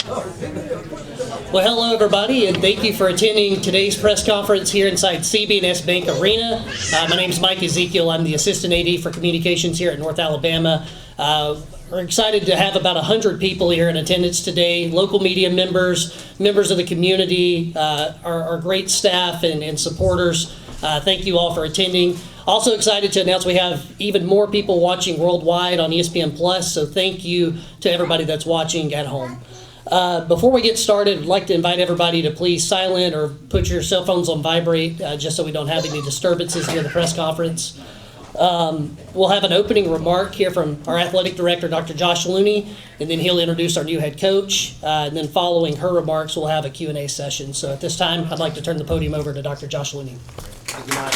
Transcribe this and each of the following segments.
Well, hello, everybody, and thank you for attending today's press conference here inside CB&S Bank Arena. My name is Mike Ezekiel. I'm the Assistant AD for Communications here at North Alabama. We're excited to have about 100 people here in attendance today, local media members of the community, our great staff and supporters. Thank you all for attending. Also excited to announce we have even more people watching worldwide on ESPN+, so thank you to everybody that's watching at home. Before we get started, I'd like to invite everybody to please silent or put your cell phones on vibrate, just so we don't have any disturbances during the press conference. We'll have an opening remark here from our athletic director, Dr. Josh Looney, and then he'll introduce our new head coach. And then following her remarks, we'll have a Q&A session. So at this time, I'd like to turn the podium over to Dr. Josh Looney. Thank you, Mike.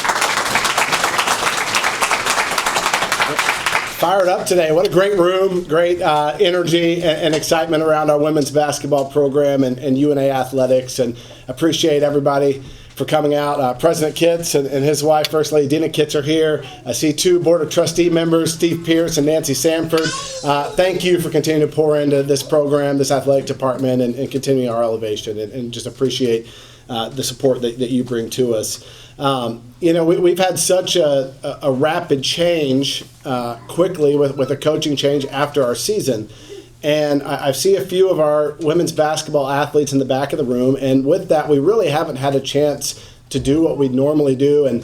Fired up today. What a great room, great energy and excitement around our women's basketball program and UNA athletics, and appreciate everybody for coming out. President Kitts and his wife, First Lady Dina Kitts, are here. I see two Board of Trustee members, Steve Pierce and Nancy Sanford. Thank you for continuing to pour into this program, this athletic department, and continuing our elevation, and just appreciate the support that you bring to us. We've had such a rapid change quickly with a coaching change after our season. And I see a few of our women's basketball athletes in the back of the room. And with that, we really haven't had a chance to do what we normally do and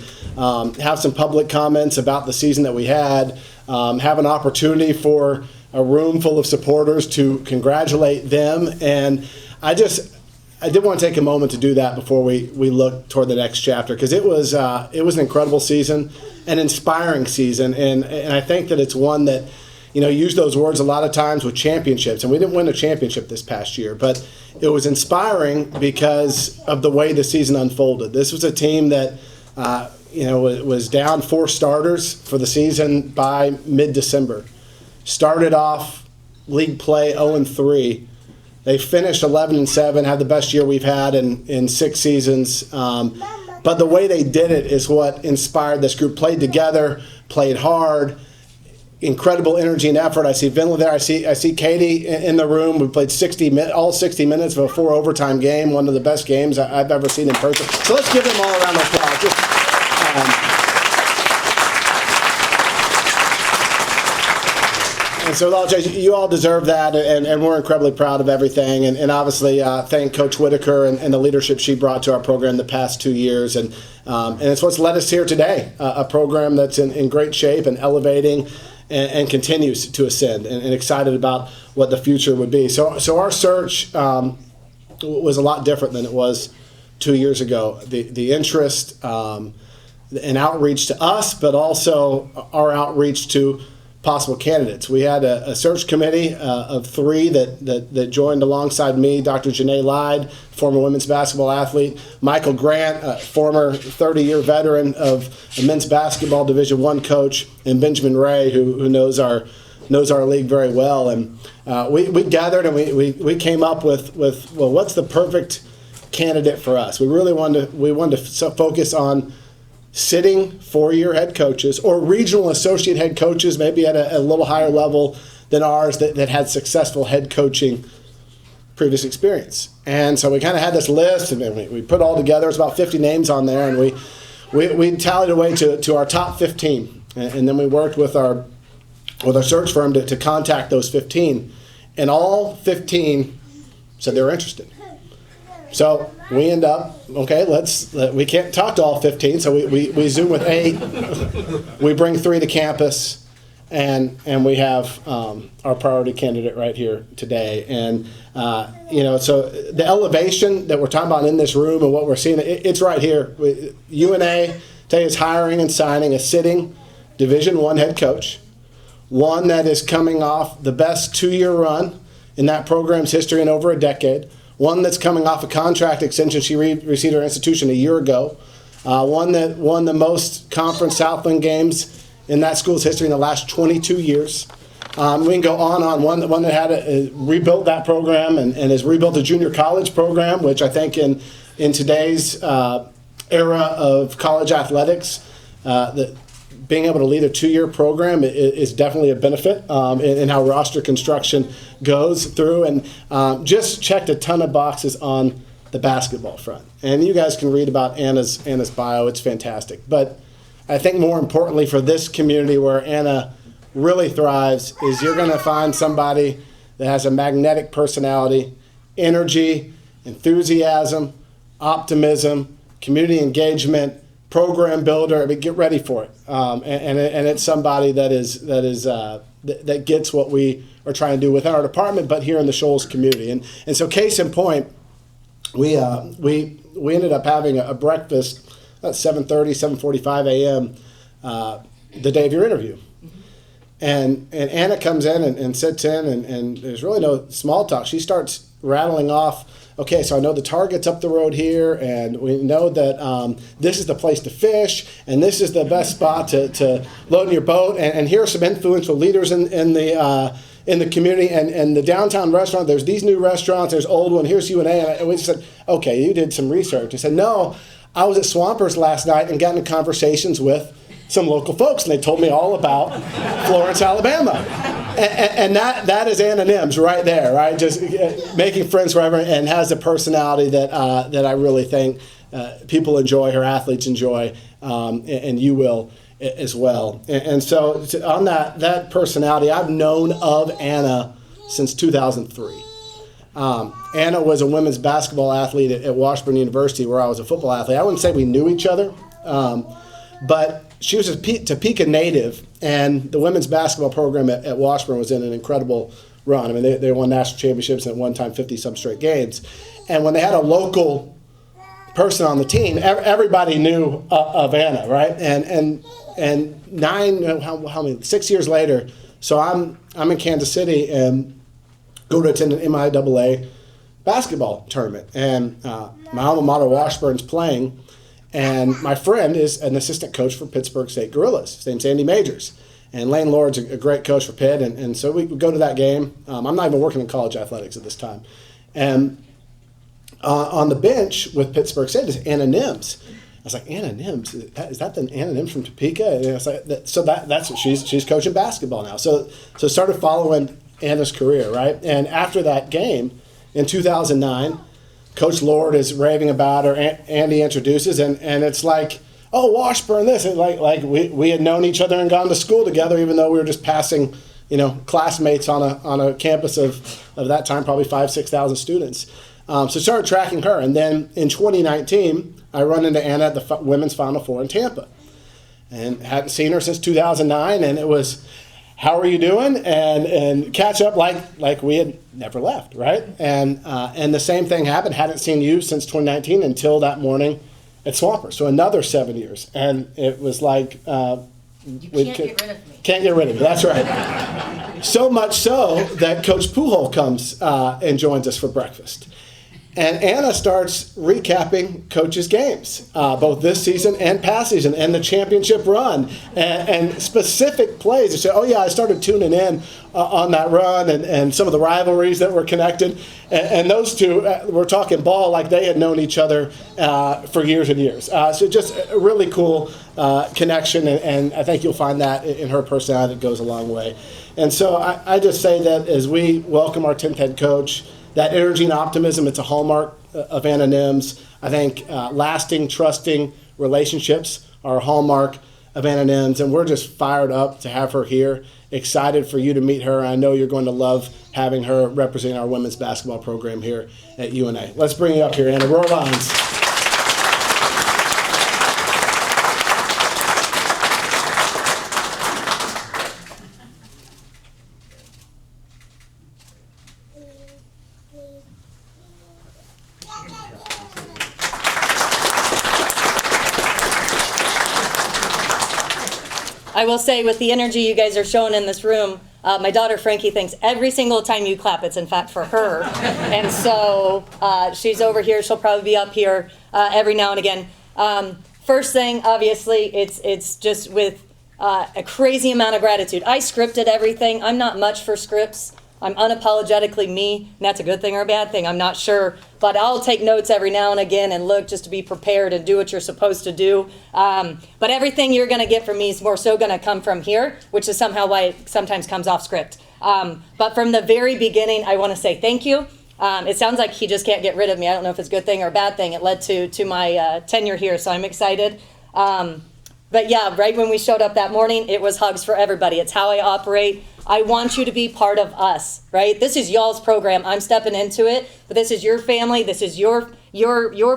have some public comments about the season that we had, have an opportunity for a room full of supporters to congratulate them. And I did want to take a moment to do that before we look toward the next chapter, because it was an incredible season, an inspiring season, and I think that it's one that, use those words a lot of times with championships, and we didn't win a championship this past year, but it was inspiring because of the way the season unfolded. This was a team that was down 4 starters for the season by mid-December. Started off league play 0-3. They finished 11-7, had the best year we've had in 6 seasons. But the way they did it is what inspired this group. Played together, played hard, incredible energy and effort. I see Vinla there. I see Katie in the room. We played all 60 minutes of a 4 overtime game, one of the best games I've ever seen in person. So let's give them all a round of applause. And so you all deserve that, and we're incredibly proud of everything. And obviously thank Coach Whitaker and the leadership she brought to our program the past 2 years. And it's what's led us here today, a program that's in great shape and elevating and continues to ascend, and excited about what the future would be. So our search was a lot different than it was 2 years ago. The interest and outreach to us, but also our outreach to possible candidates. We had a search committee of 3 that joined alongside me: Dr. Janae Lyde, former women's basketball athlete; Michael Grant, a former 30-year veteran of a men's basketball Division I coach; and Benjamin Ray, who knows our league very well. And we gathered and we came up with what's the perfect candidate for us. We wanted to focus on sitting 4-year head coaches or regional associate head coaches, maybe at a little higher level than ours, that had successful head coaching previous experience. And so we kind of had this list, and we put it all together. It's about 50 names on there, and we tallied away to our top 15, and then we worked with our search firm to contact those 15, and all 15 said they were interested. So we end up, we can't talk to all 15, so we Zoom with 8. We bring 3 to campus, and we have our priority candidate right here today. And, so the elevation that we're talking about in this room and what we're seeing, it's right here. UNA today is hiring and signing a sitting Division I head coach, one that is coming off the best 2-year run in that program's history in over a decade. One that's coming off a contract extension she received her institution a year ago. One that won the most conference Southland games in that school's history in the last 22 years. We can go on. One that had rebuilt that program and has rebuilt a junior college program, which I think in today's era of college athletics, that being able to lead a 2-year program is definitely a benefit in how roster construction goes through, and just checked a ton of boxes on the basketball front. And you guys can read about Anna's bio. It's fantastic. But I think more importantly for this community where Anna really thrives is you're going to find somebody that has a magnetic personality, energy, enthusiasm, optimism, community engagement, program builder. I mean, get ready for it. And it's somebody that gets what we are trying to do within our department, but here in the Shoals community. And so, case in point, we ended up having a breakfast at 7:30, 7:45 a.m. The day of your interview. And Anna comes in and sits in, and there's really no small talk. She starts rattling off, okay, so I know the Target's up the road here, and we know that this is the place to fish, and this is the best spot to load in your boat, and here are some influential leaders in the community, and the downtown restaurant, there's these new restaurants, there's old one, here's UNA, and we just said, okay, you did some research. I said, no, I was at Swampers last night and got into conversations with some local folks, and they told me all about Florence, Alabama. And that is Anna Nimz right there, right? Just making friends forever, and has a personality that I really think people enjoy, her athletes enjoy, and you will as well. And so on that personality, I've known of Anna since 2003. Anna was a women's basketball athlete at Washburn University, where I was a football athlete. I wouldn't say we knew each other, but she was a Topeka native, and the women's basketball program at Washburn was in an incredible run. I mean, they won national championships and at one time 50-some straight games. And when they had a local person on the team, everybody knew of Anna, right? And 6 years later, so I'm in Kansas City and go to attend an MIAA basketball tournament, and my alma mater Washburn's playing. And my friend is an assistant coach for Pittsburgh State Gorillas. His name's Andy Majors. And Lane Lord's a great coach for Pitt. And so we would go to that game. I'm not even working in college athletics at this time. And on the bench with Pittsburgh State is Anna Nimz. I was like, Anna Nimz? Is that the Anna Nimz from Topeka? And I was like, so that's what she's coaching basketball now. So started following Anna's career, right? And after that game in 2009, Coach Lord is raving about her. Andy introduces, and it's like, oh, Washburn, this. And like we had known each other and gone to school together, even though we were just passing, classmates on a campus of that time, probably 5,000-6,000 students. So started tracking her, and then in 2019, I run into Anna at the women's Final Four in Tampa, and hadn't seen her since 2009, and it was, how are you doing? And catch up like we had never left, right? And the same thing happened. Hadn't seen you since 2019 until that morning at Swampers. So another 7 years. And it was like, you can't get rid of me. Can't get rid of me, that's right. So much so that Coach Pujol comes and joins us for breakfast. And Anna starts recapping Coach's games, both this season and past season, and the championship run, and specific plays. She said, oh yeah, I started tuning in on that run, and some of the rivalries that were connected. And those two were talking ball like they had known each other for years and years. So just a really cool connection, and I think you'll find that in her personality that goes a long way. And so I just say that as we welcome our 10th head coach, that energy and optimism, it's a hallmark of Anna Nimz. I think lasting, trusting relationships are a hallmark of Anna Nimz, and we're just fired up to have her here, excited for you to meet her. I know you're going to love having her representing our women's basketball program here at UNA. Let's bring you up here, Anna. Roar lines. I will say, with the energy you guys are showing in this room, my daughter Frankie thinks every single time you clap, it's in fact for her. And so she's over here. She'll probably be up here every now and again. First thing, obviously, it's just with a crazy amount of gratitude. I scripted everything. I'm not much for scripts. I'm unapologetically me, and that's a good thing or a bad thing, I'm not sure. But I'll take notes every now and again and look just to be prepared and do what you're supposed to do. But everything you're going to get from me is more so going to come from here, which is somehow why it sometimes comes off script. But from the very beginning, I want to say thank you. It sounds like he just can't get rid of me. I don't know if it's a good thing or a bad thing. It led to my tenure here, so I'm excited. But yeah, right when we showed up that morning, it was hugs for everybody. It's how I operate. I want you to be part of us, right? This is y'all's program. I'm stepping into it, but this is your family. This is your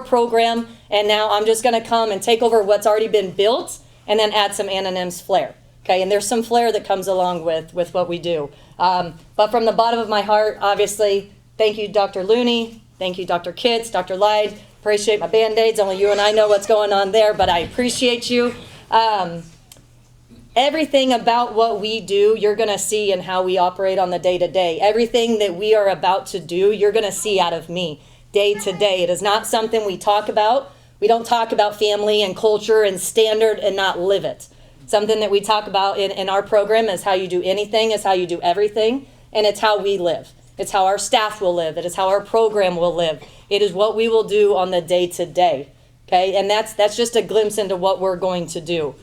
program. And now I'm just going to come and take over what's already been built and then add some Anna Nimz flair. Okay, and there's some flair that comes along with what we do. But from the bottom of my heart, obviously, thank you, Dr. Looney. Thank you, Dr. Kitts, Dr. Lyde. Appreciate my Band-Aids. Only you and I know what's going on there, but I appreciate you. Everything about what we do, you're going to see in how we operate on the day-to-day. Everything that we are about to do, you're going to see out of me day to day. It is not something we talk about. We don't talk about family and culture and standard and not live it. Something that we talk about in our program is how you do anything, is how you do everything, and it's how we live. It's how our staff will live. It is how our program will live. It is what we will do on the day-to-day. Okay, and that's just a glimpse into what we're going to do.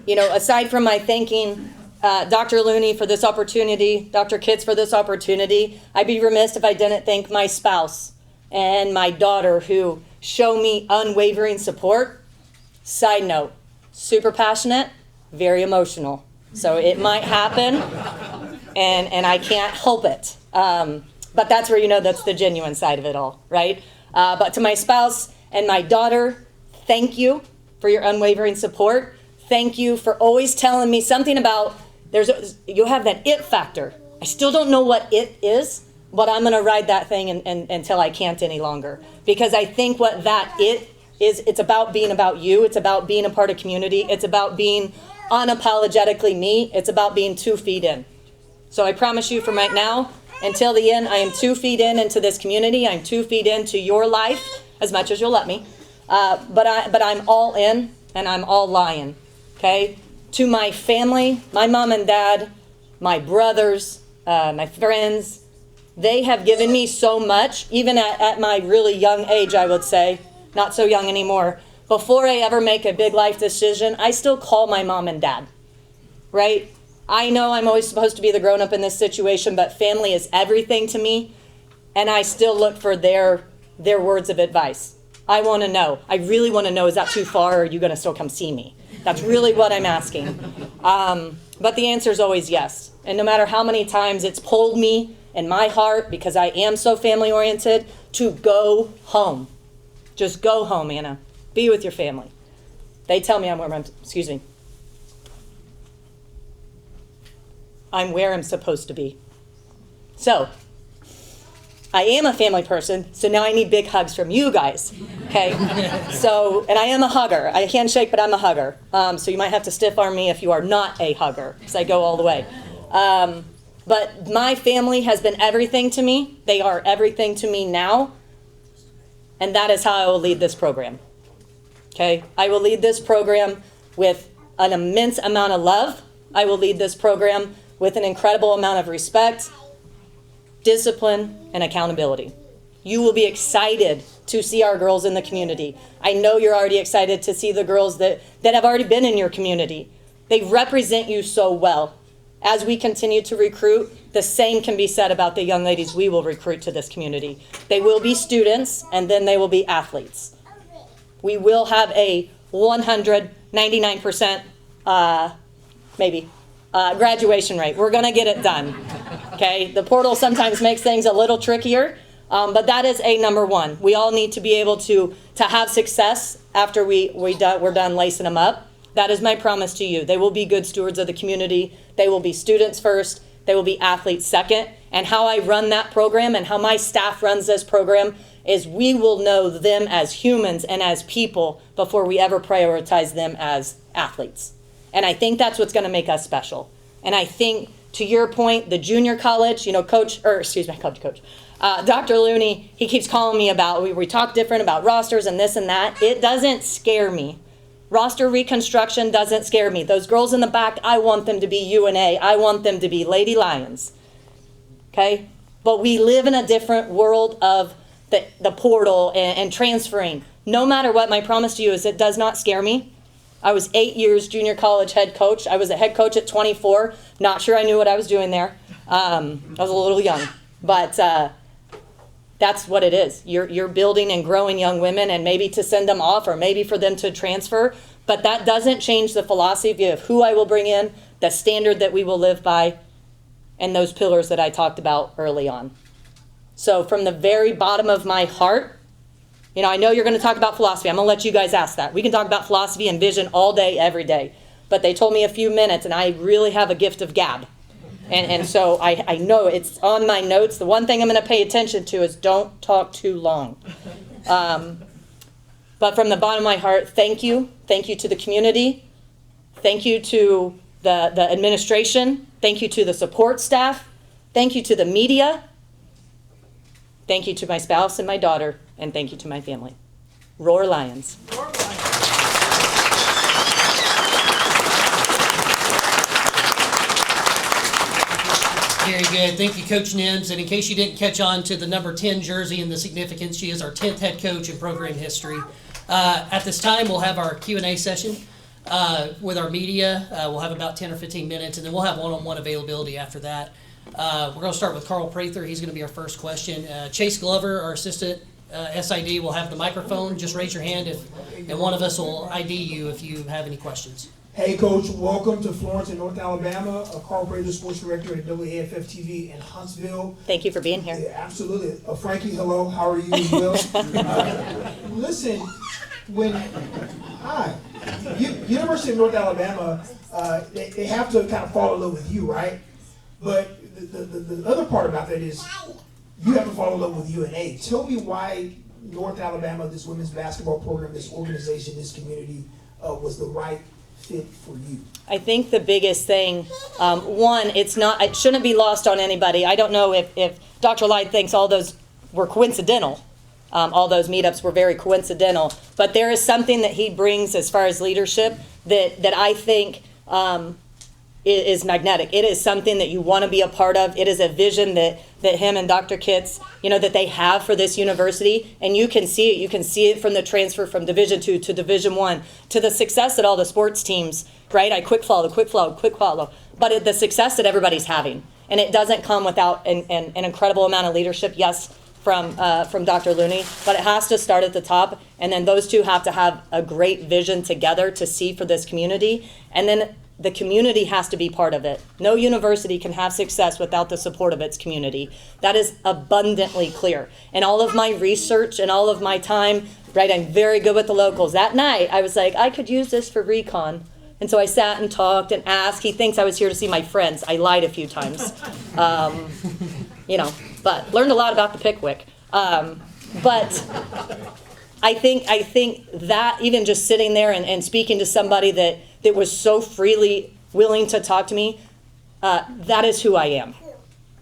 Aside from my thanking Dr. Looney for this opportunity, Dr. Kitts for this opportunity, I'd be remiss if I didn't thank my spouse and my daughter who show me unwavering support. Side note, super passionate, very emotional. So it might happen, and I can't help it. But that's where you know that's the genuine side of it all, right? But to my spouse and my daughter, thank you for your unwavering support. Thank you for always telling me something about you have that it factor. I still don't know what it is, but I'm going to ride that thing until I can't any longer. Because I think what that it is, it's about being about you. It's about being a part of community. It's about being unapologetically me. It's about being 2 feet in. So I promise you from right now until the end, I am 2 feet into this community. I'm 2 feet into your life, as much as you'll let me. But I'm all in, and I'm all lying. Okay? To my family, my mom and dad, my brothers, my friends, they have given me so much, even at my really young age, I would say, not so young anymore. Before I ever make a big life decision, I still call my mom and dad, right? I know I'm always supposed to be the grown-up in this situation, but family is everything to me, and I still look for their words of advice. I want to know. I really want to know, is that too far, or are you going to still come see me? That's really what I'm asking. But the answer is always yes. And no matter how many times it's pulled me in my heart, because I am so family-oriented, to go home. Just go home, Anna. Be with your family. They tell me I'm where I'm supposed to be. So, I am a family person, so now I need big hugs from you guys, okay? So, and I am a hugger. I handshake, but I'm a hugger. So you might have to stiff arm me if you are not a hugger, because I go all the way. But my family has been everything to me. They are everything to me now. And that is how I will lead this program, okay? I will lead this program with an immense amount of love. I will lead this program with an incredible amount of respect, discipline, and accountability. You will be excited to see our girls in the community. I know you're already excited to see the girls that have already been in your community. They represent you so well. As we continue to recruit, the same can be said about the young ladies we will recruit to this community. They will be students, and then they will be athletes. We will have a 199% graduation rate. We're going to get it done. Okay, the portal sometimes makes things a little trickier, but that is a number one. We all need to be able to have success after we're done lacing them up. That is my promise to you. They will be good stewards of the community. They will be students first. They will be athletes second. And how I run that program and how my staff runs this program is we will know them as humans and as people before we ever prioritize them as athletes. And I think that's what's going to make us special. And I think, to your point, the junior college, Dr. Looney, he keeps calling me about, we talk different about rosters and this and that. It doesn't scare me. Roster reconstruction doesn't scare me. Those girls in the back, I want them to be UNA. I want them to be Lady Lions. okay? But we live in a different world of the portal and transferring. No matter what, my promise to you is it does not scare me. I was 8 years junior college head coach. I was a head coach at 24. Not sure I knew what I was doing there. I was a little young, but that's what it is. You're building and growing young women, and maybe to send them off or maybe for them to transfer. But that doesn't change the philosophy of who I will bring in, the standard that we will live by, and those pillars that I talked about early on. So from the very bottom of my heart, you know, I know you're going to talk about philosophy. I'm going to let you guys ask that. We can talk about philosophy and vision all day, every day. But they told me a few minutes, and I really have a gift of gab. And so I know it's on my notes. The one thing I'm going to pay attention to is don't talk too long. But from the bottom of my heart, thank you. Thank you to the community. Thank you to the administration. Thank you to the support staff. Thank you to the media. Thank you to my spouse and my daughter. And thank you to my family. Roar Lions. Roar Lions. Very good. Thank you, Coach Nimz. And in case you didn't catch on to the number 10 jersey and the significance, she is our 10th head coach in program history. At this time, we'll have our Q&A session with our media. We'll have about 10 or 15 minutes, and then we'll have one-on-one availability after that. We're going to start with Carl Prather. He's going to be our first question. Chase Glover, our assistant SID, will have the microphone. Just raise your hand and one of us will ID you if you have any questions. Hey, Coach. Welcome to Florence in North Alabama. Carl Prather, Sports Director at WAFF TV in Huntsville. Thank you for being here. Yeah, absolutely. Frankie, hello. How are you as well? Listen, University of North Alabama, they have to kind of fall in love with you, right? But the other part about that is you have to fall in love with UNA. Tell me why North Alabama, this women's basketball program, this organization, this community was the right fit for you. I think the biggest thing, one, it shouldn't be lost on anybody. I don't know if Dr. Light thinks all those were coincidental. All those meetups were very coincidental. But there is something that he brings as far as leadership that I think is magnetic. It is something that you want to be a part of. It is a vision that him and Dr. Kitts, that they have for this university, and you can see it. You can see it from the transfer from Division II to Division I, to the success that all the sports teams, right? I quick follow, but the success that everybody's having, and it doesn't come without an incredible amount of leadership. Yes, from Dr. Looney, but it has to start at the top, and then those two have to have a great vision together to see for this community, and then the community has to be part of it. No university can have success without the support of its community. That is abundantly clear. And all of my research and all of my time, right, I'm very good with the locals. That night, I was like, I could use this for recon. And so I sat and talked and asked. He thinks I was here to see my friends. I lied a few times. But learned a lot about the Pickwick. But I think that even just sitting there and speaking to somebody that was so freely willing to talk to me, that is who I am.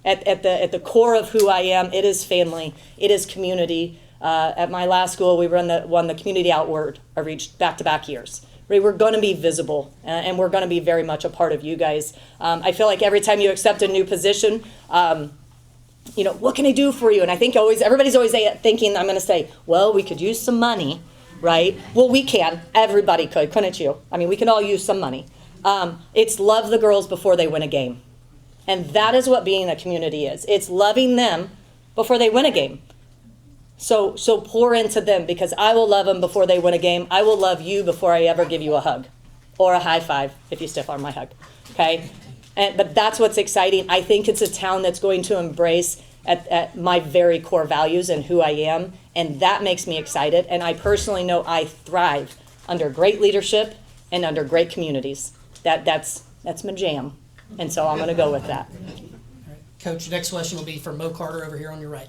At the core of who I am, it is family, it is community. At my last school, we won the Community Outward Reach back-to-back years. We're going to be visible, and we're going to be very much a part of you guys. I feel like every time you accept a new position, what can I do for you? And I think everybody's always thinking I'm going to say, well, we could use some money, right? Well, we can. Everybody could, couldn't you? I mean, we can all use some money. It's love the girls before they win a game. And that is what being a community is. It's loving them before they win a game. So pour into them, because I will love them before they win a game. I will love you before I ever give you a hug or a high five if you stiff arm my hug, okay? But that's what's exciting. I think it's a town that's going to embrace at my very core values and who I am, and that makes me excited. And I personally know I thrive under great leadership and under great communities. That's my jam, and so I'm going to go with that. All right. Coach, next question will be from Mo Carter over here on your right.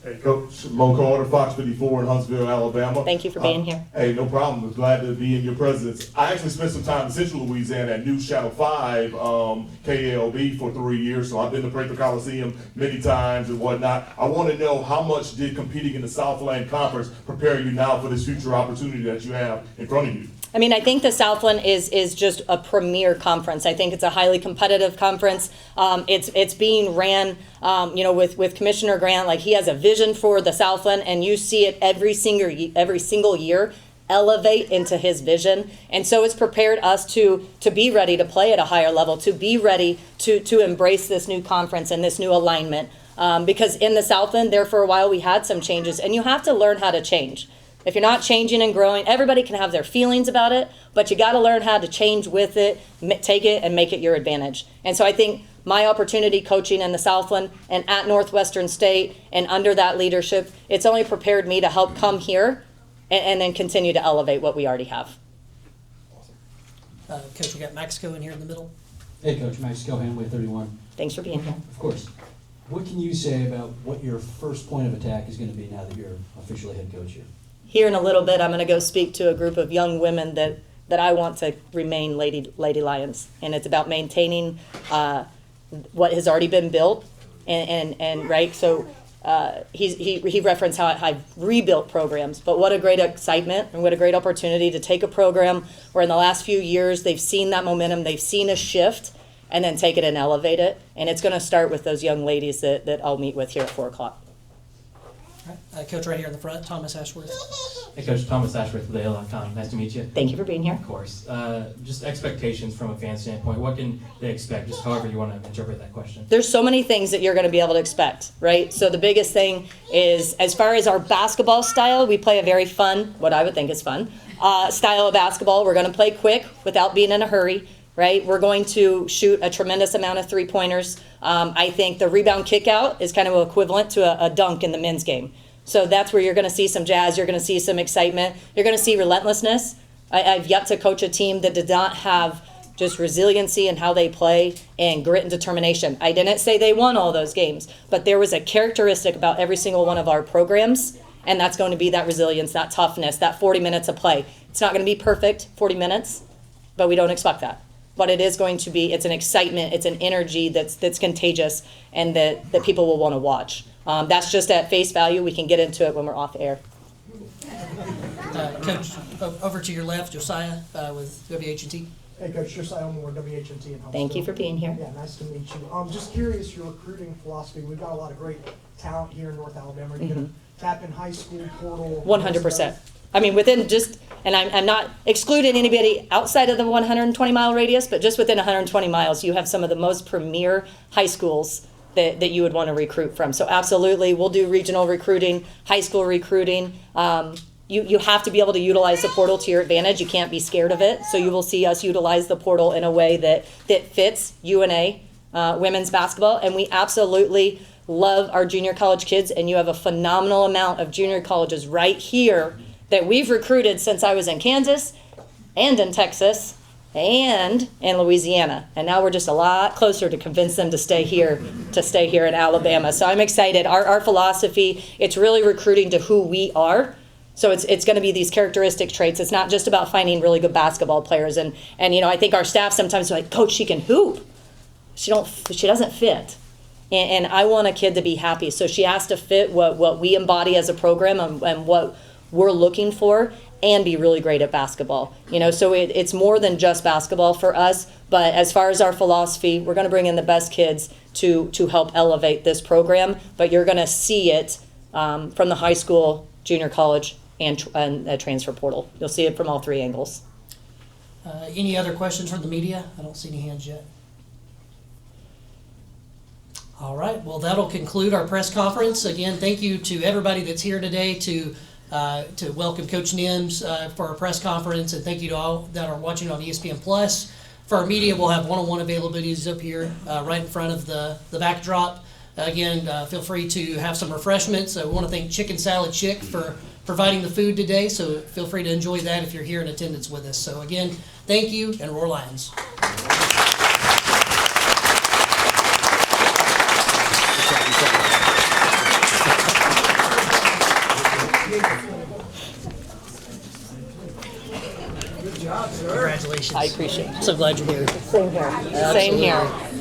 Hey, Coach, Mo Carter, Fox 54 in Huntsville, Alabama. Thank you for being here. Hey, no problem. I'm glad to be in your presence. I actually spent some time in Central Louisiana at News Channel 5, KALB, for 3 years, so I've been to Prather Coliseum many times and whatnot. I want to know, how much did competing in the Southland Conference prepare you now for this future opportunity that you have in front of you? I mean, I think the Southland is just a premier conference. I think it's a highly competitive conference. It's being ran, with Commissioner Grant. Like, he has a vision for the Southland, and you see it every single year elevate into his vision. And so it's prepared us to be ready to play at a higher level, to be ready to embrace this new conference and this new alignment. Because in the Southland, there for a while, we had some changes, and you have to learn how to change. If you're not changing and growing, everybody can have their feelings about it, but you got to learn how to change with it, take it, and make it your advantage. And so I think my opportunity coaching in the Southland and at Northwestern State and under that leadership, it's only prepared me to help come here and then continue to elevate what we already have. Coach, we got Mexico in here in the middle. Hey, Coach, Max Cohan, Way 31. Thanks for being here. Of course. What can you say about what your first point of attack is going to be now that you're officially head coach here? Here in a little bit, I'm going to go speak to a group of young women that I want to remain Lady Lions. And it's about maintaining what has already been built. And right, so he referenced how I've rebuilt programs, but what a great excitement and what a great opportunity to take a program where in the last few years they've seen that momentum, they've seen a shift, and then take it and elevate it. And it's going to start with those young ladies that I'll meet with here at 4 o'clock. All right. Coach, right here in the front, Thomas Ashworth. Hey, Coach, Thomas Ashworth with AL.com. Nice to meet you. Thank you for being here. Of course. Just expectations from a fan standpoint. What can they expect? Just however you want to interpret that question. There's so many things that you're going to be able to expect, right? So the biggest thing is, as far as our basketball style, we play a very fun, what I would think is fun, style of basketball. We're going to play quick without being in a hurry, right? We're going to shoot a tremendous amount of three-pointers. I think the rebound kick-out is kind of equivalent to a dunk in the men's game. So that's where you're going to see some jazz, you're going to see some excitement, you're going to see relentlessness. I've yet to coach a team that did not have just resiliency in how they play and grit and determination. I didn't say they won all those games, but there was a characteristic about every single one of our programs, and that's going to be that resilience, that toughness, that 40 minutes of play. It's not going to be perfect, 40 minutes, but we don't expect that. But it is going to be, it's an excitement, it's an energy that's contagious and that people will want to watch. That's just at face value. We can get into it when we're off air. Coach, over to your left, Josiah with WH&T. Hey, Coach, Josiah Elmore, WH&T in Huntsville. Thank you for being here. Yeah, nice to meet you. Just curious, your recruiting philosophy. We've got a lot of great talent here in North Alabama. Are you going to tap in high school portal? 100%. I mean, within just, and I'm not excluding anybody outside of the 120-mile radius, but just within 120 miles, you have some of the most premier high schools that you would want to recruit from. So absolutely, we'll do regional recruiting, high school recruiting. You have to be able to utilize the portal to your advantage. You can't be scared of it. So you will see us utilize the portal in a way that fits UNA women's basketball. And we absolutely love our junior college kids. And you have a phenomenal amount of junior colleges right here that we've recruited since I was in Kansas and in Texas and in Louisiana. And now we're just a lot closer to convince them to stay here in Alabama. So I'm excited. Our philosophy, it's really recruiting to who we are. So it's going to be these characteristic traits. It's not just about finding really good basketball players. And I think our staff sometimes are like, Coach, she can hoop. She doesn't fit. And I want a kid to be happy. So she has to fit what we embody as a program and what we're looking for, and be really great at basketball. So it's more than just basketball for us. But as far as our philosophy, we're going to bring in the best kids to help elevate this program. But you're going to see it from the high school, junior college, and a transfer portal. You'll see it from all three angles. Any other questions from the media? I don't see any hands yet. All right. Well, that'll conclude our press conference. Again, thank you to everybody that's here today to welcome Coach Nimz for our press conference, and thank you to all that are watching on ESPN Plus. For our media, we'll have one-on-one availabilities up here right in front of the backdrop. Again, feel free to have some refreshments. I want to thank Chicken Salad Chick for providing the food today, so feel free to enjoy that if you're here in attendance with us. So again, thank you, and Roar Lions. Congratulations. I appreciate it. So glad you're here. Same here. Same here.